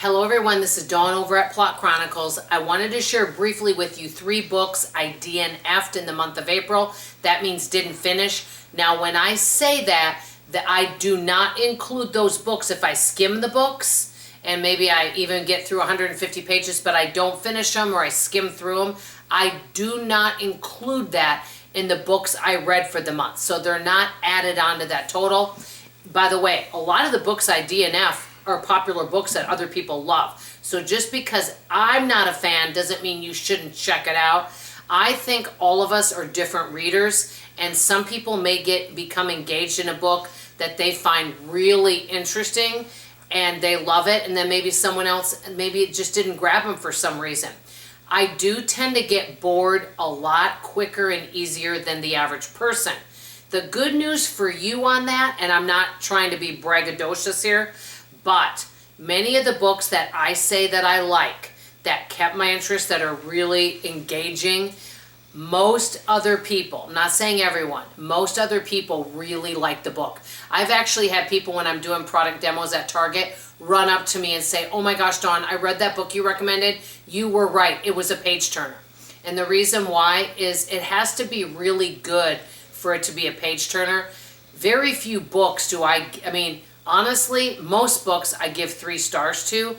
Hello everyone, this is Dawn over at Plot Chronicles. I wanted to share briefly with you 3 books I DNF'd in the month of April. That means didn't finish. Now when I say that I do not include those books if I skim the books and maybe I even get through 150 pages but I don't finish them or I skim through them. I do not include that in the books I read for the month. So they're not added onto that total. By the way, a lot of the books I DNF are popular books that other people love. So just because I'm not a fan doesn't mean you shouldn't check it out. I think all of us are different readers, and some people may become engaged in a book that they find really interesting and they love it, and then maybe someone else, maybe it just didn't grab them for some reason. I do tend to get bored a lot quicker and easier than the average person. The good news for you on that, and I'm not trying to be braggadocious here, but many of the books that I say that I like, that kept my interest, that are really engaging, most other people, I'm not saying everyone, most other people really like the book. I've actually had people when I'm doing product demos at Target run up to me and say, oh my gosh, Dawn, I read that book you recommended. You were right. It was a page turner. And the reason why is it has to be really good for it to be a page turner. Very few books do I mean, honestly, most books I give 3 stars to.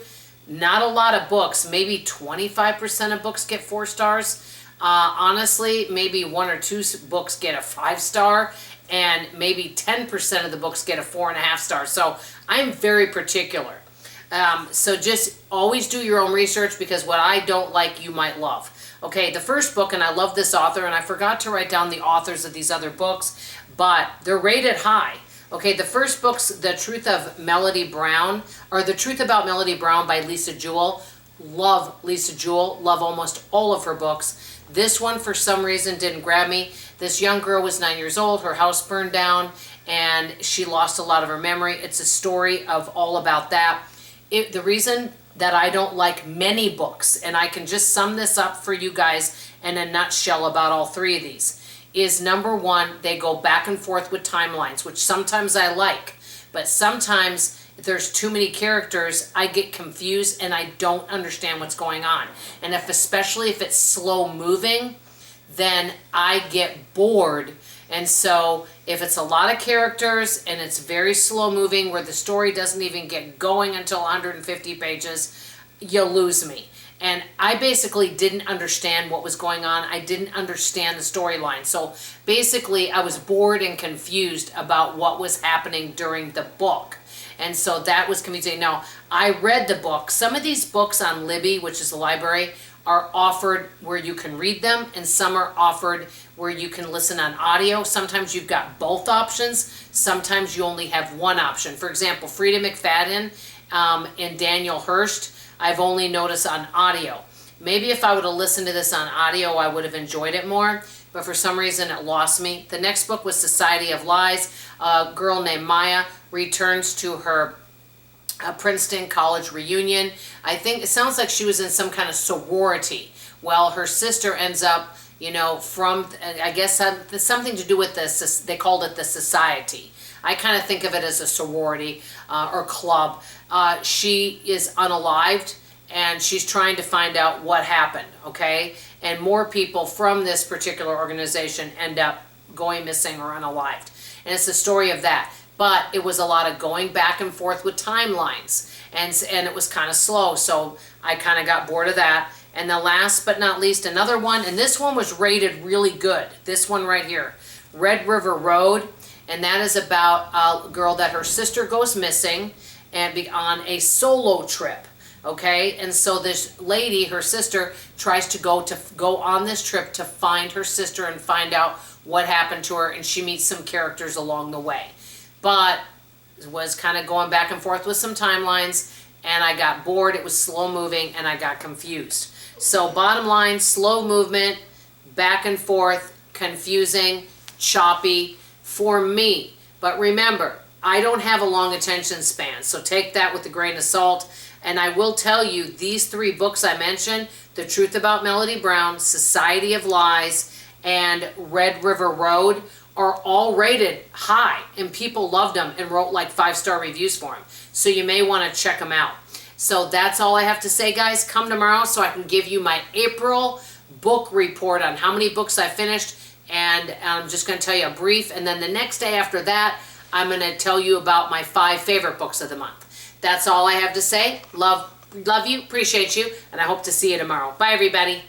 Not a lot of books. Maybe 25% of books get 4 stars. Honestly, maybe 1 or 2 books get a 5-star, and maybe 10% of the books get a 4.5 stars. So I'm very particular. So just always do your own research, because what I don't like, you might love. Okay, the first book, and I love this author, and I forgot to write down the authors of these other books, but they're rated high. Okay, the first book's The Truth of Melody Brown, or The Truth About Melody Brown by Lisa Jewell. Love Lisa Jewell, love almost all of her books. This one, for some reason, didn't grab me. This young girl was 9 years old, her house burned down, and she lost a lot of her memory. It's a story of all about that. The reason that I don't like many books, and I can just sum this up for you guys in a nutshell about all 3 of these, is number 1, they go back and forth with timelines, which sometimes I like, but sometimes if there's too many characters, I get confused and I don't understand what's going on. And especially if it's slow moving, then I get bored. And so if it's a lot of characters and it's very slow moving where the story doesn't even get going until 150 pages, you lose me. And I basically didn't understand what was going on. I didn't understand the storyline. So basically I was bored and confused about what was happening during the book. And so that was confusing. Now, I read the book. Some of these books on Libby, which is the library, are offered where you can read them, and some are offered where you can listen on audio. Sometimes you've got both options. Sometimes you only have one option. For example, Frida McFadden and Daniel Hurst, I've only noticed on audio. Maybe if I would have listened to this on audio, I would have enjoyed it more, but for some reason it lost me. The next book was Society of Lies. A girl named Maya returns to her Princeton College reunion. I think it sounds like she was in some kind of sorority. Well, her sister ends up, you know, from, I guess something to do with this, they called it the society. I kind of think of it as a sorority or club. She is unalived, and she's trying to find out what happened, okay? And more people from this particular organization end up going missing or unalived. And it's the story of that. But it was a lot of going back and forth with timelines, and it was kind of slow, so I kind of got bored of that. And the last but not least, another one, and this one was rated really good. This one right here, Red River Road, and that is about a girl that her sister goes missing and be on a solo trip. Okay, and so this lady, her sister, tries to go on this trip to find her sister and find out what happened to her, and she meets some characters along the way. But it was kind of going back and forth with some timelines, and I got bored. It was slow moving, and I got confused. So bottom line, slow movement, back and forth, confusing, choppy for me. But remember, I don't have a long attention span, so take that with a grain of salt. And I will tell you, these 3 books I mentioned, The Truth About Melody Brown, Society of Lies, and Red River Road, are all rated high, and people loved them and wrote like 5-star reviews for them. So you may want to check them out. So that's all I have to say, guys. Come tomorrow so I can give you my April book report on how many books I finished, and I'm just going to tell you a brief, and then the next day after that, I'm going to tell you about my 5 favorite books of the month. That's all I have to say. Love you, appreciate you, and I hope to see you tomorrow. Bye, everybody.